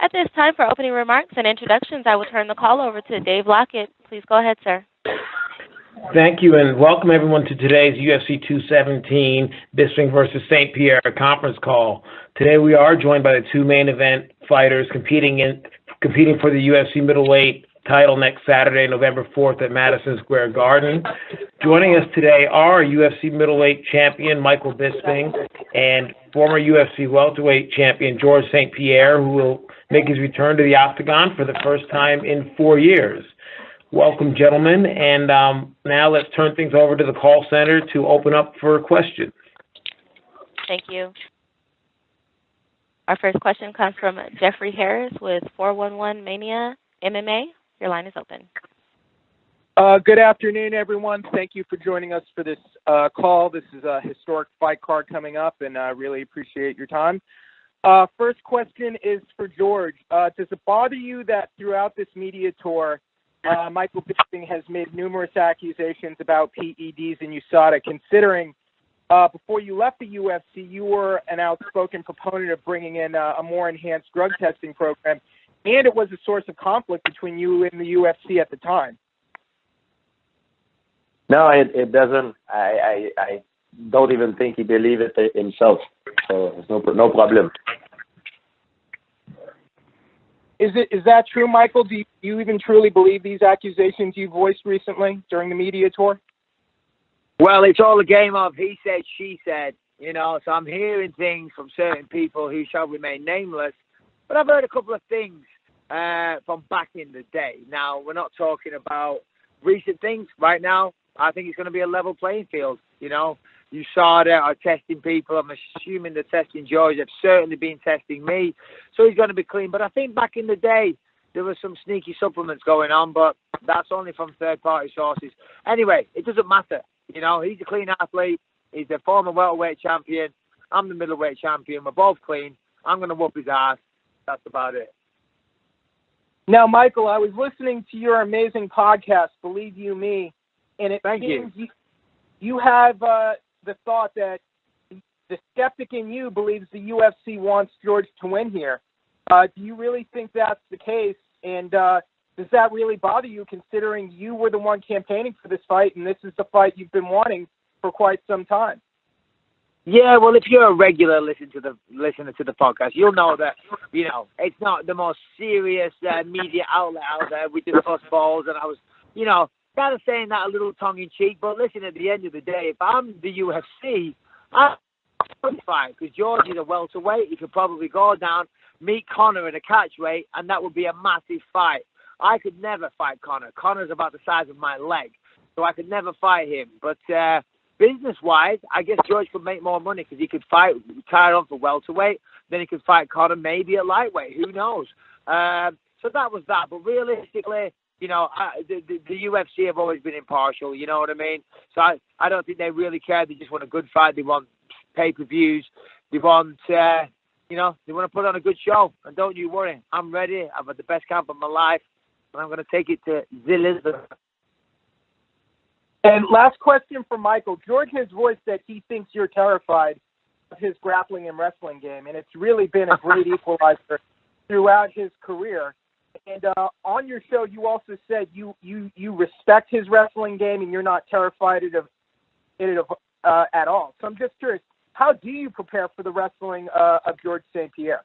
At this time, for opening remarks and introductions, I will turn the call over to Dave Lockett. Please go ahead, sir. Thank you, and welcome everyone to today's UFC 217 Bisping versus St-Pierre conference call. Today we are joined by the two main event fighters competing for the UFC middleweight title next Saturday, November 4th at Madison Square Garden. Joining us today are UFC middleweight champion Michael Bisping and former UFC welterweight champion Georges St-Pierre, who will make his return to the Octagon for the first time in 4 years. Welcome, gentlemen, and now let's turn things over to the call center to open up for questions. Thank you. Our first question comes from Jeffrey Harris with 411 Mania MMA. Your line is open. Good afternoon, everyone. Thank you for joining us for this call. This is a historic fight card coming up, and I really appreciate your time. First question is for George. Does it bother you that throughout this media tour, Michael Bisping has made numerous accusations about PEDs and USADA, considering before you left the UFC, you were an outspoken proponent of bringing in a more enhanced drug testing program, and it was a source of conflict between you and the UFC at the time? No, it doesn't. I don't even think he believes it himself. So it's no problem. Is that true, Michael? Do you even truly believe these accusations you voiced recently during the media tour? Well, it's all a game of he said, she said, so I'm hearing things from certain people who shall remain nameless, but I've heard a couple of things from back in the day. Now, we're not talking about recent things right now. I think it's going to be a level playing field. USADA are testing people. I'm assuming they're testing George. They've certainly been testing me. So he's going to be clean. But I think back in the day, there were some sneaky supplements going on, but that's only from third-party sources. Anyway, it doesn't matter. He's a clean athlete. He's the former welterweight champion. I'm the middleweight champion. We're both clean. I'm going to whoop his ass. That's about it. Now, Michael, I was listening to your amazing podcast, Believe You Me, and it seems you have the thought that the skeptic in you believes the UFC wants George to win here. Do you really think that's the case? And does that really bother you, considering you were the one campaigning for this fight, and this is the fight you've been wanting for quite some time? Yeah, well, if you're a regular listener to the podcast, you'll know that, it's not the most serious media outlet out there. We discuss balls, and I was, kind of saying that a little tongue-in-cheek, but listen, at the end of the day, if I'm the UFC, I'm fine, because George is a welterweight. He could probably go down, meet Conor at a catchweight, and that would be a massive fight. I could never fight Conor. Conor's about the size of my leg, so I could never fight him. But business-wise, I guess George could make more money because he could retire on for welterweight, then he could fight Conor maybe at lightweight. Who knows? So that was that. But realistically, the UFC have always been impartial, you know what I mean? So I don't think they really care. They just want a good fight. They want pay-per-views. They want, they want to put on a good show. And don't you worry. I'm ready. I've had the best camp of my life. And I'm going to take it to Elizabeth. And last question for Michael. George has voiced that he thinks you're terrified of his grappling and wrestling game. And it's really been a great equalizer throughout his career. And on your show, you also said you respect his wrestling game and you're not terrified of it at all. So I'm just curious, how do you prepare for the wrestling of Georges St-Pierre?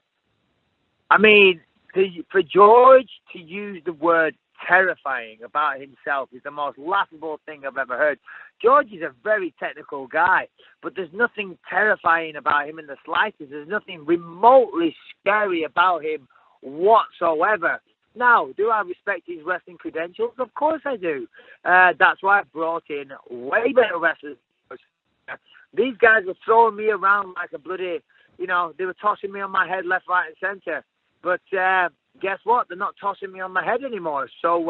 I mean, for George to use the word terrifying about himself is the most laughable thing I've ever heard. George is a very technical guy, but there's nothing terrifying about him in the slightest. There's nothing remotely scary about him whatsoever. Now, do I respect his wrestling credentials? Of course I do. That's why I brought in way better wrestlers. These guys were throwing me around like a bloody, they were tossing me on my head left, right, and center. But guess what? They're not tossing me on my head anymore. So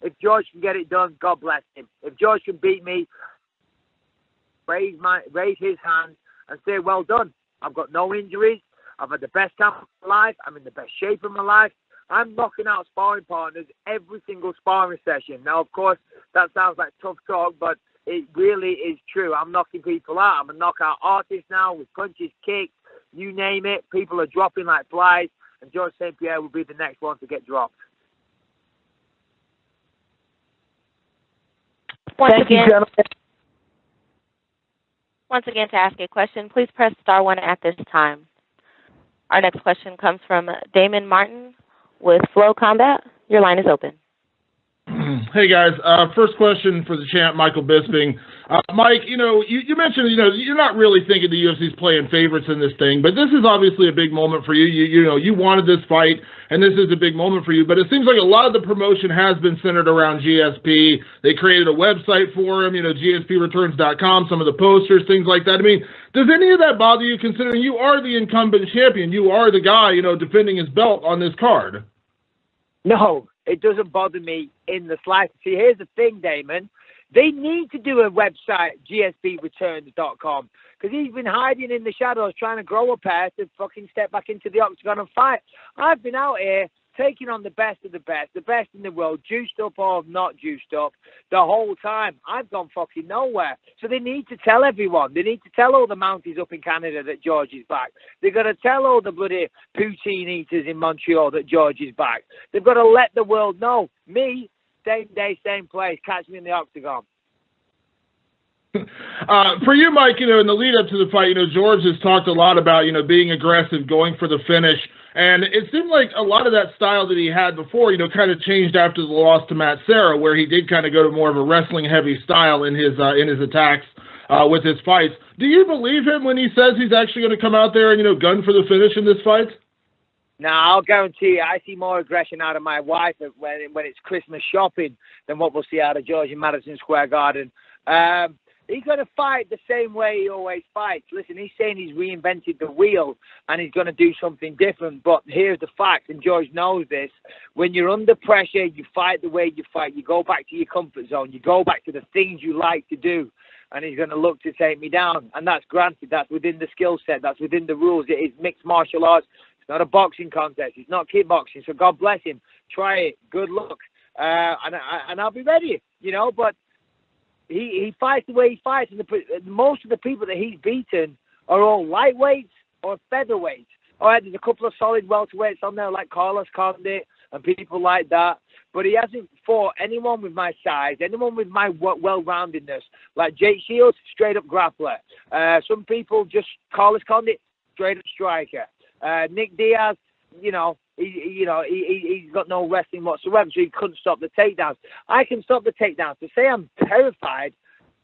if George can get it done, God bless him. If George can beat me, raise his hand and say, well done. I've got no injuries. I've had the best time of my life. I'm in the best shape of my life. I'm knocking out sparring partners every single sparring session. Now, of course, that sounds like tough talk, but it really is true. I'm knocking people out. I'm a knockout artist now with punches, kicks, you name it. People are dropping like flies. and Georges St-Pierre will be the next one to get dropped. Thank you, gentlemen. Once again, to ask a question, please press star 1 at this time. Our next question comes from Damon Martin with Flow Combat. Your line is open. Hey, guys. First question for the champ, Michael Bisping. Mike, you mentioned, you're not really thinking the UFC's playing favorites in this thing, but this is obviously a big moment for you. You wanted this fight, and this is a big moment for you, but it seems like a lot of the promotion has been centered around GSP. They created a website for him, GSPreturns.com, some of the posters, things like that. I mean, does any of that bother you, considering you are the incumbent champion? You are the guy, defending his belt on this card. No, it doesn't bother me in the slightest. See, here's the thing, Damon. They need to do a website, GSPreturns.com, because he's been hiding in the shadows trying to grow a pair to fucking step back into the Octagon and fight. I've been out here taking on the best of the best in the world, juiced up or not juiced up, the whole time. I've gone fucking nowhere. So they need to tell everyone. They need to tell all the Mounties up in Canada that George is back. They've got to tell all the bloody poutine eaters in Montreal that George is back. They've got to let the world know. Me, same day, same place. Catch me in the Octagon. For you, Mike, in the lead up to the fight, George has talked a lot about, being aggressive, going for the finish. And it seemed like a lot of that style that he had before, kind of changed after the loss to Matt Serra, where he did kind of go to more of a wrestling-heavy style in his attacks with his fights. Do you believe him when he says he's actually going to come out there and, gun for the finish in this fight? No, I'll guarantee you, I see more aggression out of my wife when it's Christmas shopping than what we'll see out of George in Madison Square Garden. He's going to fight the same way he always fights. Listen, he's saying he's reinvented the wheel and he's going to do something different. But here's the fact, and George knows this. When you're under pressure, you fight the way you fight. You go back to your comfort zone. You go back to the things you like to do. And he's going to look to take me down. And that's granted. That's within the skill set. That's within the rules. It is mixed martial arts. It's not a boxing contest. It's not kickboxing. So God bless him. Try it. Good luck. And I'll be ready, but he fights the way he fights, and most of the people that he's beaten are all lightweights or featherweights. All right, there's a couple of solid welterweights on there like Carlos Condit and people like that, but he hasn't fought anyone with my size, anyone with my well-roundedness, like Jake Shields, straight-up grappler. Some people just Carlos Condit, straight-up striker. Nick Diaz, he's got no wrestling whatsoever, so he couldn't stop the takedowns. I can stop the takedowns. To say I'm terrified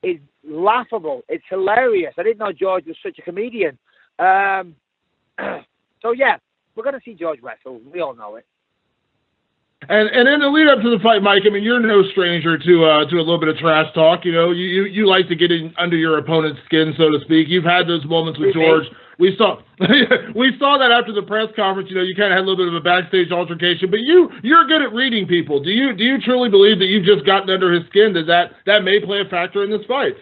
is laughable. It's hilarious. I didn't know George was such a comedian. So, yeah, we're going to see George wrestle. We all know it. And in the lead up to the fight, Mike, I mean, you're no stranger to a little bit of trash talk. You like to get in under your opponent's skin, so to speak. You've had those moments with George. We saw that after the press conference. You kind of had a little bit of a backstage altercation. But you're good at reading people. Do you truly believe that you've just gotten under his skin? That may play a factor in this fight?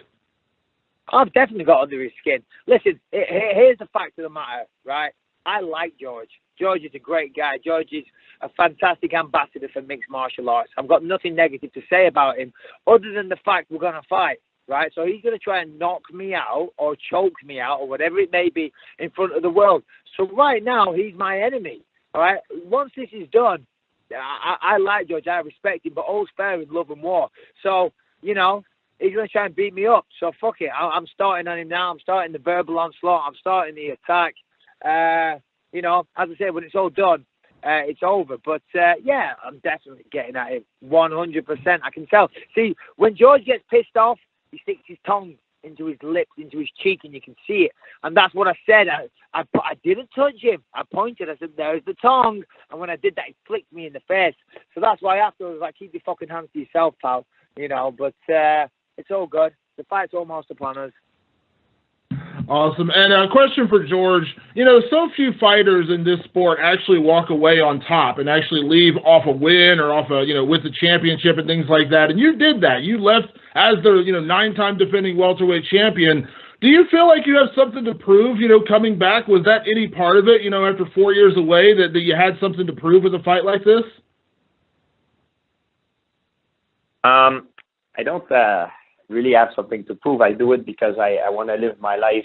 I've definitely got under his skin. Listen, here's the fact of the matter, right? I like George. George is a great guy. George is a fantastic ambassador for mixed martial arts. I've got nothing negative to say about him other than the fact we're going to fight, right? So he's going to try and knock me out or choke me out or whatever it may be in front of the world. So right now, he's my enemy, all right? Once this is done, I like George. I respect him, but all's fair in love and war. So, he's going to try and beat me up. So fuck it. I'm starting on him now. I'm starting the verbal onslaught. I'm starting the attack. As I said, when it's all done, it's over. But, yeah, I'm definitely getting at him 100%. I can tell. See, when George gets pissed off, he sticks his tongue into his lips, into his cheek, and you can see it. And that's what I said. I didn't touch him. I pointed. I said, there's the tongue. And when I did that, he flicked me in the face. So that's why afterwards I was like, keep your fucking hands to yourself, pal. But it's all good. The fight's almost upon us. Awesome. And a question for George. So few fighters in this sport actually walk away on top and actually leave off a win or off with the championship and things like that. And you did that. You left as the, 9-time defending welterweight champion. Do you feel like you have something to prove, coming back? Was that any part of it, after 4 years away that you had something to prove with a fight like this? I don't really have something to prove. I do it because I want to live my life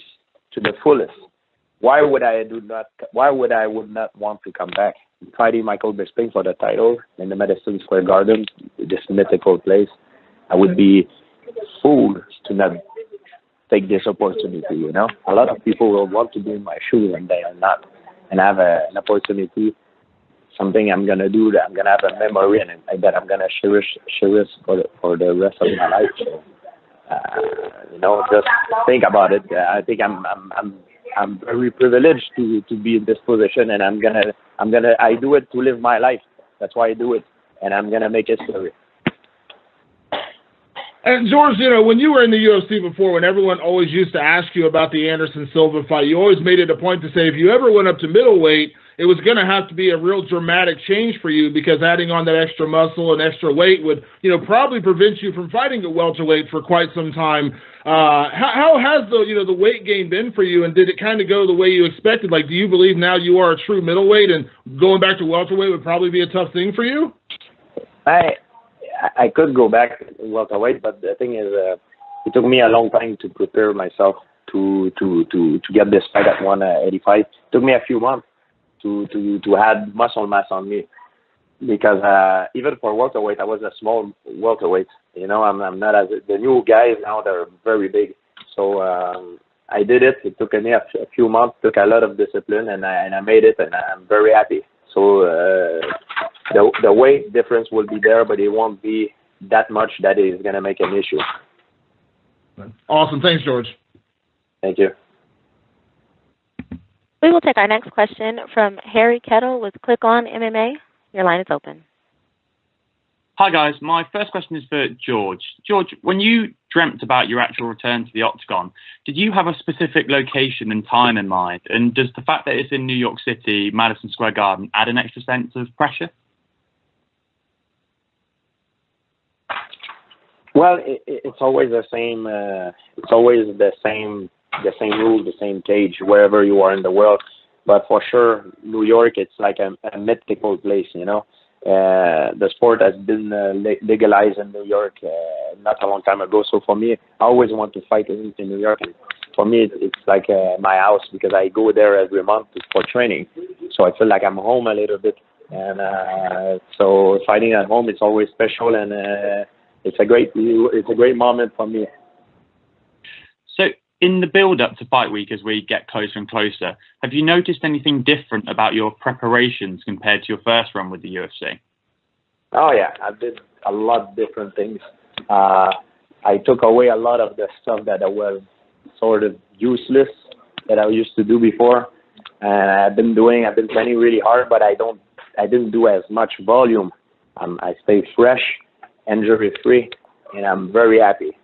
to the fullest. why would I would not want to come back? Fighting Michael Bisping for the title in the Madison Square Garden, this mythical place, I would be fooled to not take this opportunity, you know. A lot of people will want to be in my shoes and they are not. And I have an opportunity, something I'm going to do that I'm going to have a memory and that I'm going to cherish for the rest of my life. So, you know, just think about it. I think I'm very privileged to be in this position, and I do it to live my life. That's why I do it, and I'm gonna make history. And George, you know, when you were in the UFC before, when everyone always used to ask you about the Anderson Silva fight, you always made it a point to say if you ever went up to middleweight, it was going to have to be a real dramatic change for you, because adding on that extra muscle and extra weight would, you know, probably prevent you from fighting at welterweight for quite some time. How has the weight gain been for you, and did it kind of go the way you expected? Like, do you believe now you are a true middleweight, and going back to welterweight would probably be a tough thing for you? I could go back to welterweight, but the thing is, it took me a long time to prepare myself to get this fight at 185. It took me a few months to add muscle mass on me, because even for welterweight, I was a small welterweight. You know, I'm not as the new guys now. They're very big. So I did it. It took me a few months. Took a lot of discipline, and I made it, and I'm very happy. So the weight difference will be there, but it won't be that much that is going to make an issue. Awesome. Thanks, George. Thank you. We will take our next question from Harry Kettle with Click On MMA. Your line is open. Hi, guys. My first question is for George. George, when you dreamt about your actual return to the Octagon, did you have a specific location and time in mind? And does the fact that it's in New York City, Madison Square Garden, add an extra sense of pressure? Well, it's always the same. It's always the same rules, the same cage, wherever you are in the world. But for sure, New York, it's like a mythical place, you know. The sport has been legalized in New York not a long time ago. So for me, I always want to fight in New York. And for me, it's like my house, because I go there every month for training. So I feel like I'm home a little bit. And so fighting at home, it's always special, and it's a great moment for me. So in the build-up to fight week, as we get closer and closer, have you noticed anything different about your preparations compared to your first run with the UFC? Oh, yeah. I did a lot of different things. I took away a lot of the stuff that was sort of useless that I used to do before. And I've been training really hard, but I didn't do as much volume. I stay fresh, injury-free, and I'm very happy,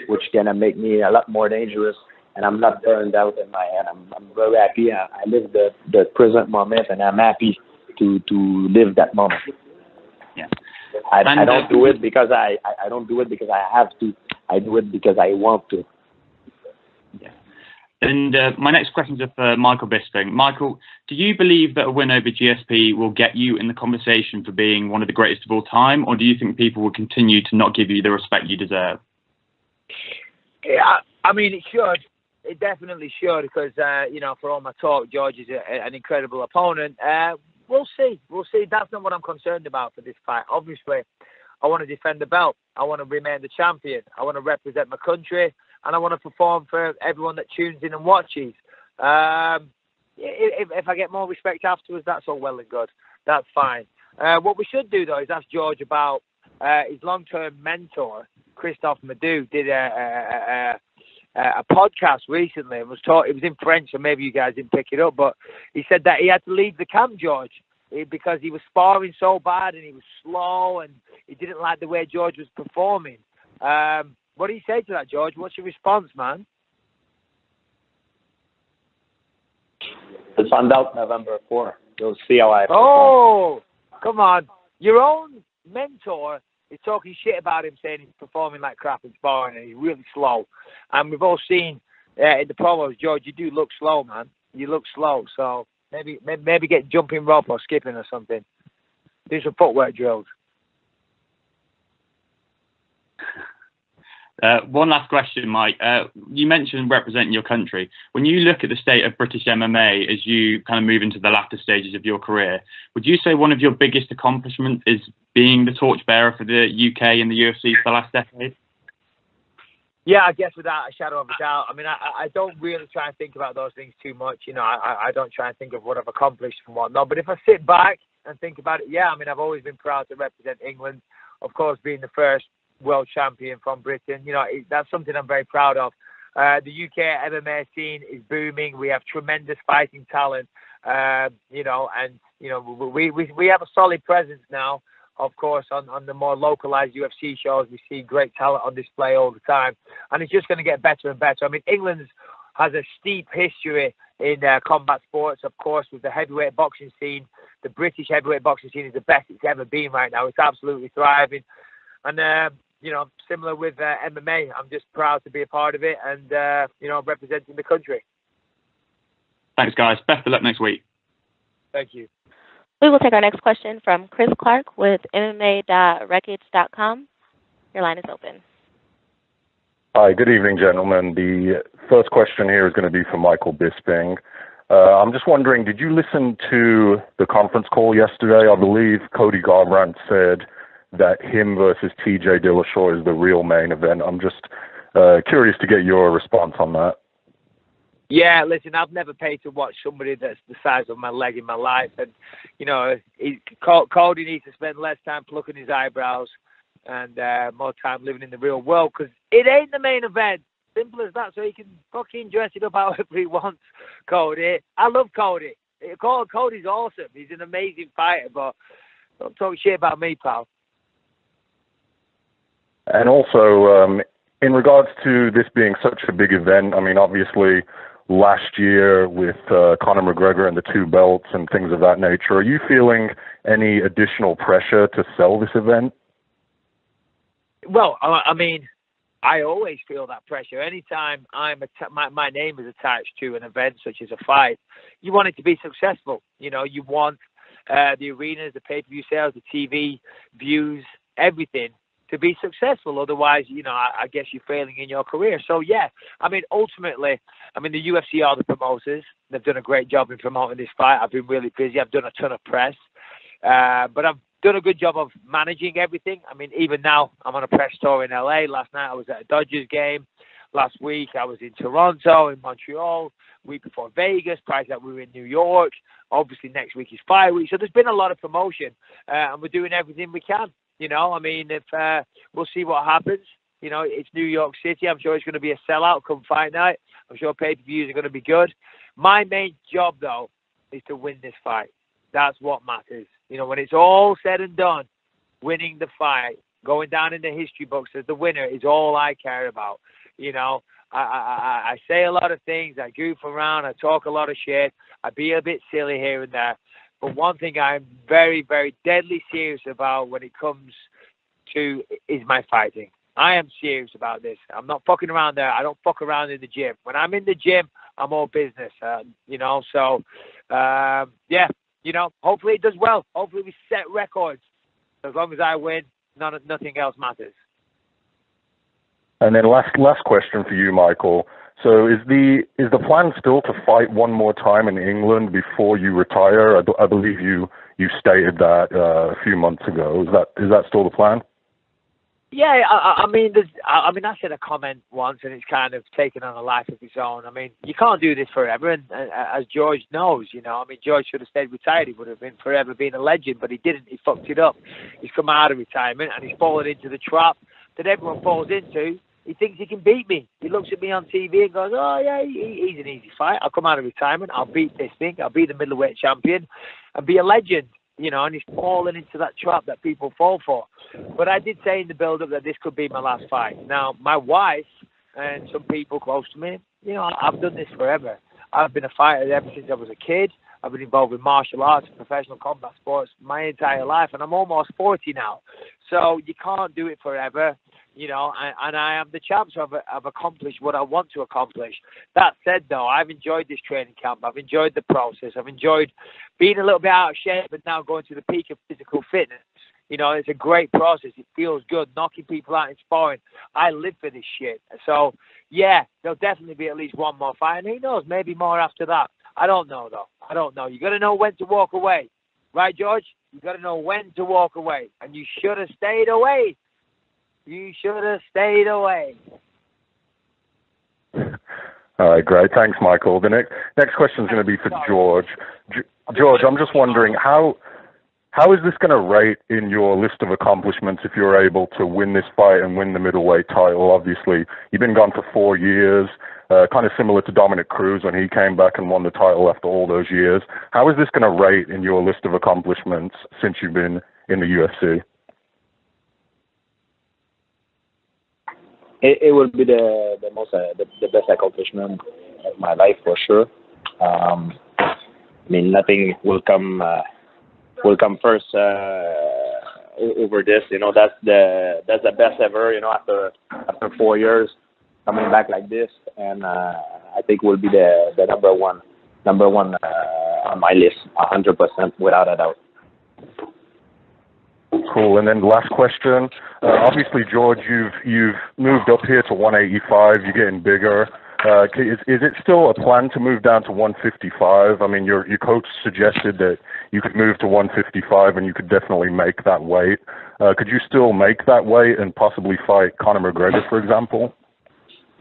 which gonna make me a lot more dangerous, and I'm not burned out in my head. I'm very happy. I live the present moment, and I'm happy to live that moment. Yeah. I don't do it because I don't do it because I have to. I do it because I want to. Yeah. And my next question is for Michael Bisping. Michael, do you believe that a win over GSP will get you in the conversation for being one of the greatest of all time, or do you think people will continue to not give you the respect you deserve? Yeah, I mean, it should. It definitely should, because, you know, for all my talk, George is an incredible opponent. We'll see. We'll see. That's not what I'm concerned about for this fight. Obviously, I want to defend the belt. I want to remain the champion. I want to represent my country, and I want to perform for everyone that tunes in and watches. If I get more respect afterwards, that's all well and good. That's fine. What we should do, though, is ask George about his long-term mentor, Christophe Madou, did a podcast recently. It was in French, so maybe you guys didn't pick it up, but he said that he had to leave the camp, George, because he was sparring so bad and he was slow and he didn't like the way George was performing. What do you say to that, George? What's your response, man? It's on out November 4th. You'll see how I perform. Oh, come on. Your own mentor is talking shit about him, saying he's performing like crap in sparring and he's really slow. And we've all seen in the promos, George, you do look slow, man. You look slow. So maybe get jumping rope or skipping or something. Do some footwork drills. One last question, Mike. You mentioned representing your country. When you look at the state of British MMA as you kind of move into the latter stages of your career, would you say one of your biggest accomplishments is being the torchbearer for the UK and the UFC for the last decade? Yeah, I guess without a shadow of a doubt. I mean, I don't really try and think about those things too much. You know, I don't try and think of what I've accomplished and whatnot. But if I sit back and think about it, yeah, I mean, I've always been proud to represent England. Of course, being the first world champion from Britain, you know, that's something I'm very proud of. The UK MMA scene is booming. We have tremendous fighting talent, you know, and, you know, we have a solid presence now. Of course, on the more localized UFC shows, we see great talent on display all the time. And it's just going to get better and better. I mean, England has a steep history in combat sports, of course, with the heavyweight boxing scene. The British heavyweight boxing scene is the best it's ever been right now. It's absolutely thriving. And, you know, similar with MMA, I'm just proud to be a part of it and, you know, representing the country. Thanks, guys. Best of luck next week. Thank you. We will take our next question from Chris Clark with MMA.Wreckage.com. Your line is open. Hi, good evening, gentlemen. The first question here is going to be for Michael Bisping. I'm just wondering, did you listen to the conference call yesterday? I believe Cody Garbrandt said that him versus TJ Dillashaw is the real main event. I'm just curious to get your response on that. Yeah, listen, I've never paid to watch somebody that's the size of my leg in my life. And, you know, Cody needs to spend less time plucking his eyebrows and more time living in the real world, because it ain't the main event. Simple as that. So he can fucking dress it up however he wants, Cody. I love Cody. Cody's awesome. He's an amazing fighter, but don't talk shit about me, pal. And also, in regards to this being such a big event, I mean, obviously, last year with Conor McGregor and the 2 belts and things of that nature, are you feeling any additional pressure to sell this event? Well, I mean, I always feel that pressure. Anytime my name is attached to an event such as a fight, you want it to be successful. You know, you want the arenas, the pay-per-view sales, the TV views, everything to be successful. Otherwise, you know, I guess you're failing in your career. So, yeah, I mean, ultimately, I mean, the UFC are the promoters. They've done a great job in promoting this fight. I've been really busy. I've done a ton of press. But I've done a good job of managing everything. I mean, even now, I'm on a press tour in LA. Last night, I was at a Dodgers game. Last week, I was in Toronto, in Montreal. Week before Vegas. Prior to that, we were in New York. Obviously, next week is fight week. So there's been a lot of promotion. And we're doing everything we can. You know, I mean, if we'll see what happens. You know, it's New York City. I'm sure it's going to be a sellout come fight night. I'm sure pay-per-views are going to be good. My main job, though, is to win this fight. That's what matters. You know, when it's all said and done, winning the fight, going down in the history books as the winner is all I care about. You know, I say a lot of things. I goof around. I talk a lot of shit. I be a bit silly here and there. But one thing I'm very, very deadly serious about when it comes to is my fighting. I am serious about this. I'm not fucking around there. I don't fuck around in the gym. When I'm in the gym, I'm all business, you know. So, yeah, you know, hopefully it does well. Hopefully we set records. As long as I win, nothing else matters. And then last question for you, Michael. So is the plan still to fight one more time in England before you retire? I believe you stated that a few months ago. Is that still the plan? Yeah, I mean, I said a comment once, and it's kind of taken on a life of its own. I mean, you can't do this forever, and as George knows, you know, I mean, George should have stayed retired. He would have been forever being a legend, but he didn't. He fucked it up. He's come out of retirement, and he's fallen into the trap that everyone falls into. He thinks he can beat me. He looks at me on TV and goes, oh, yeah, he's an easy fight. I'll come out of retirement. I'll beat this thing. I'll be the middleweight champion and be a legend. You know, and he's fallen into that trap that people fall for. But I did say in the build-up that this could be my last fight. Now, my wife and some people close to me, you know, I've done this forever. I've been a fighter ever since I was a kid. I've been involved with martial arts and professional combat sports my entire life, and I'm almost 40 now. So you can't do it forever, you know, and I am the champ, so I've accomplished what I want to accomplish. That said, though, I've enjoyed this training camp. I've enjoyed the process. I've enjoyed being a little bit out of shape, but now going to the peak of physical fitness. You know, it's a great process. It feels good, knocking people out in sparring. I live for this shit. So, yeah, there'll definitely be at least one more fight. And who knows, maybe more after that. I don't know, though. I don't know. You got to know when to walk away. Right, George? You got to know when to walk away. And you should have stayed away. You should have stayed away. All right, great. Thanks, Michael. The next question is going to be for George. George, I'm just wondering, how is this going to rate in your list of accomplishments if you're able to win this fight and win the middleweight title? Obviously, you've been gone for 4 years, kind of similar to Dominic Cruz when he came back and won the title after all those years. How is this going to rate in your list of accomplishments since you've been in the UFC? It will be the best accomplishment of my life for sure. I mean, nothing will come first over this. You know, that's the best ever. You know, after 4 years coming back like this, and I think will be the number one on my list, 100% without a doubt. Cool. And then last question. Obviously, George, you've moved up here to 185. You're getting bigger. Is it still a plan to move down to 155? I mean, your coach suggested that you could move to 155 and you could definitely make that weight. Could you still make that weight and possibly fight Conor McGregor, for example?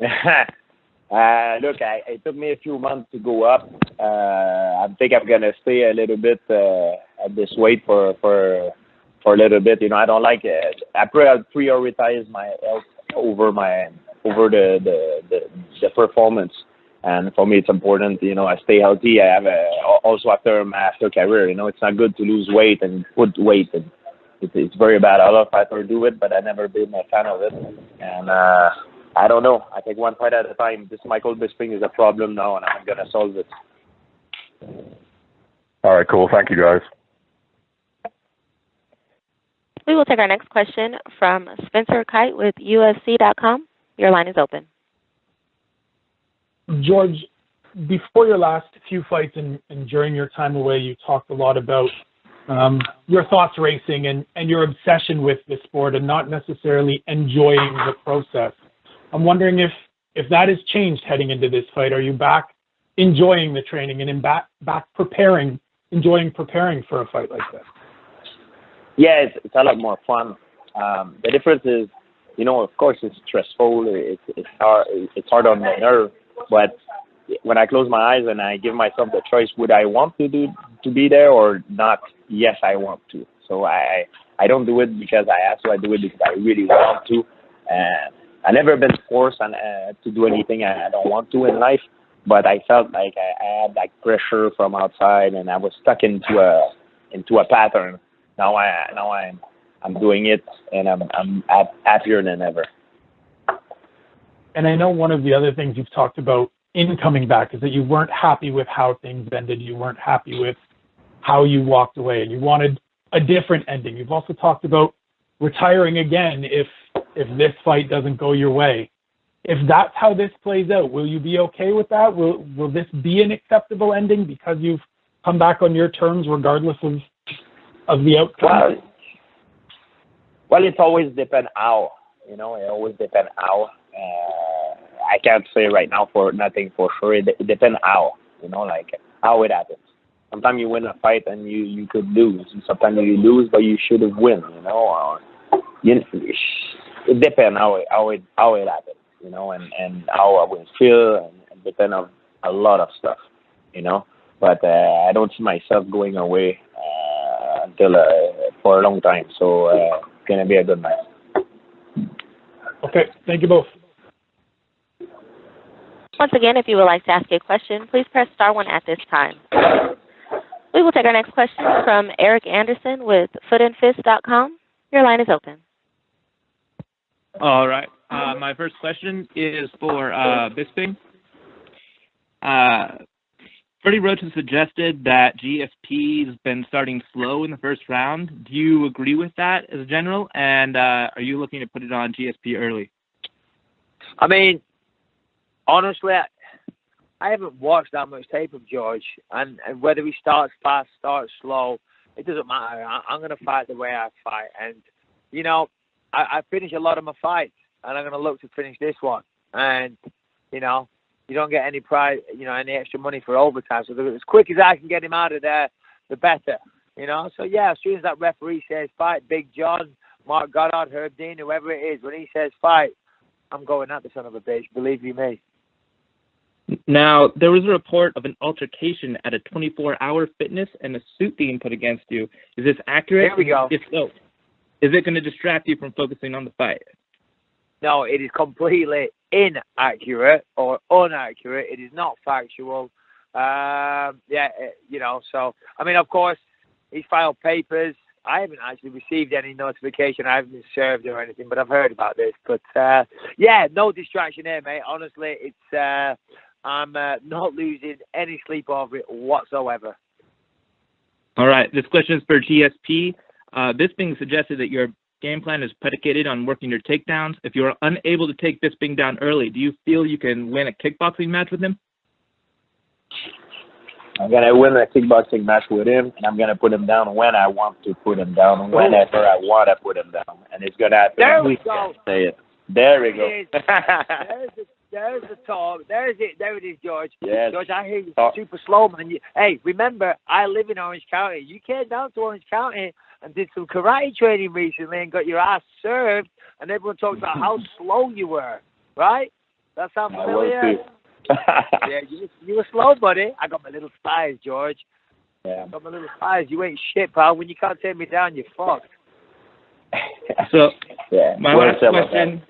Look, it took me a few months to go up. I think I'm gonna stay a little bit at this weight for a little bit. You know, I don't like it. I prioritize my health over the performance, and for me it's important. You know, I stay healthy. I have also after my career. You know, it's not good to lose weight and put weight. And it's very bad. A lot of fighters do it, but I've never been a fan of it. And I don't know. I take one fight at a time. This Michael Bisping is a problem now, and I'm gonna solve it. All right, cool. Thank you, guys. We will take our next question from Spencer Kite with UFC.com. Your line is open. George, before your last few fights and during your time away, you talked a lot about your thoughts racing and your obsession with the sport and not necessarily enjoying the process. I'm wondering if that has changed heading into this fight. Are you back enjoying the training and back enjoying preparing for a fight like this? Yeah, it's a lot more fun. The difference is, you know, of course it's stressful. It's hard on the nerve. But when I close my eyes and I give myself the choice, would I want to be there or not? Yes, I want to. So I don't do it because I have to. I do it because I really want to. I've never been forced to do anything I don't want to in life. But I felt like I had like pressure from outside, and I was stuck into a pattern. Now I'm doing it, and I'm happier than ever. And I know one of the other things you've talked about in coming back is that you weren't happy with how things ended. You weren't happy with how you walked away, and you wanted a different ending. You've also talked about retiring again if this fight doesn't go your way. If that's how this plays out, will you be okay with that? Will this be an acceptable ending because you've come back on your terms regardless of the outcome? Well, it always depends how. You know, it always depends how. I can't say right now for nothing for sure. It depends how. You know, like how it happens. Sometimes you win a fight and you could lose. Sometimes you lose, but you should have won. You know, it depends how it happens. You know, and how I will feel, and depend on a lot of stuff. You know, but I don't see myself going away until for a long time. So it's gonna be a good night. Okay, thank you both. Once again, if you would like to ask a question, please press star 1 at this time. We will take our next question from Eric Anderson with footandfist.com. Your line is open. All right. My first question is for Bisping. Freddie Roach has suggested that GSP has been starting slow in the first round. Do you agree with that as a general? And are you looking to put it on GSP early? I mean, honestly, I haven't watched that much tape of George, and whether he starts fast, starts slow, it doesn't matter. I'm going to fight the way I fight. And, you know, I finish a lot of my fights, and I'm going to look to finish this one. And, you know, you don't get any prize, you know, any extra money for overtime. So as quick as I can get him out of there, the better, you know. So, yeah, as soon as that referee says fight, Big John, Mark Goddard, Herb Dean, whoever it is, when he says fight, I'm going at the son of a bitch, believe you me. Now, there was a report of an altercation at a 24-hour fitness and a suit being put against you. Is this accurate? There we go. If so, is it going to distract you from focusing on the fight? No, it is completely inaccurate or inaccurate. It is not factual. You know, so, I mean, of course, he's filed papers. I haven't actually received any notification. I haven't been served or anything, but I've heard about this. But, yeah, no distraction here, mate. Honestly, it's I'm not losing any sleep over it whatsoever. All right. This question is for GSP. Bisping suggested that your game plan is predicated on working your takedowns. If you are unable to take Bisping down early, do you feel you can win a kickboxing match with him? I'm going to win a kickboxing match with him, and I'm going to put him down when I want to put him down, whenever I want to put him down. And it's going to happen. There we go. Say it. There we go. There's the talk. There's it. There it is, George. Yes. George, I hear you super slow, man. Hey, remember, I live in Orange County. You came down to Orange County and did some karate training recently and got your ass served, and everyone talked about how slow you were, right? That sounds familiar? Yeah, you were slow, buddy. I got my little thighs, George. Yeah. I got my little thighs. You ain't shit, pal. When you can't take me down, you're fucked. So, yeah. My last question,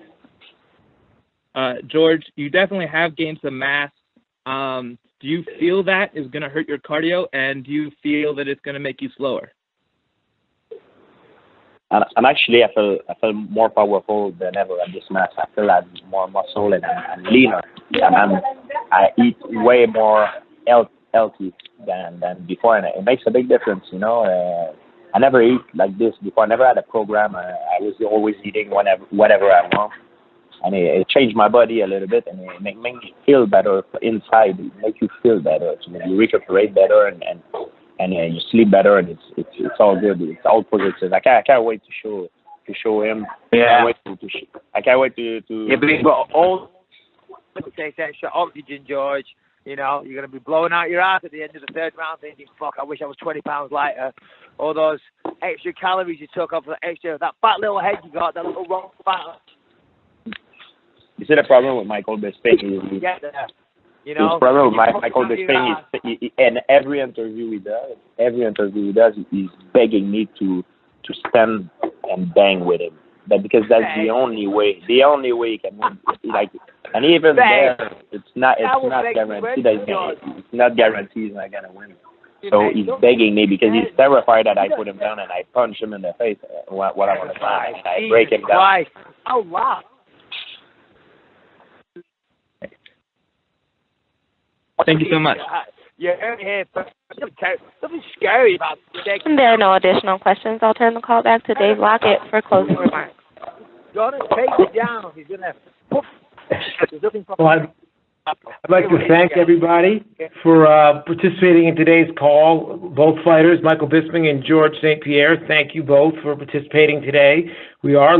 George, you definitely have gained some mass. Do you feel that is going to hurt your cardio, and do you feel that it's going to make you slower? I'm actually, I feel more powerful than ever at this match. I feel like more muscle and I'm leaner. I eat way more healthy than before, and it makes a big difference, you know. I never eat like this before. I never had a program. I was always eating whatever I want. And it changed my body a little bit, and it made me feel better inside. It makes you feel better. So you recuperate better, and you sleep better, and it's all good. It's all positive. I can't wait to show him. Yeah. I can't wait to. Yeah, but all it takes extra oxygen, George. You know, you're gonna be blowing out your ass at the end of the third round, thinking, "Fuck, I wish I was 20 pounds lighter." All those extra calories you took off that fat little head you got, that little rock fat. You see the problem with Michael Bisping? You get there. You know, the problem with Michael Bisping is, in every interview he does, he's begging me to stand and bang with him. But because that's the only way he can win. Like, and even there, it's not guaranteed that it's not guaranteed he's not gonna win. So he's begging me because he's terrified that I put him down and I punch him in the face. What I want to do, I break him down. Oh wow. Thank you so much. You're here, but something scary about it. There are no additional questions. I'll turn the call back to Dave Lockett for closing remarks. Gonna take it down. He's gonna. Well, I'd like to thank everybody for participating in today's call. Both fighters, Michael Bisping and Georges St-Pierre, thank you both for participating today. We are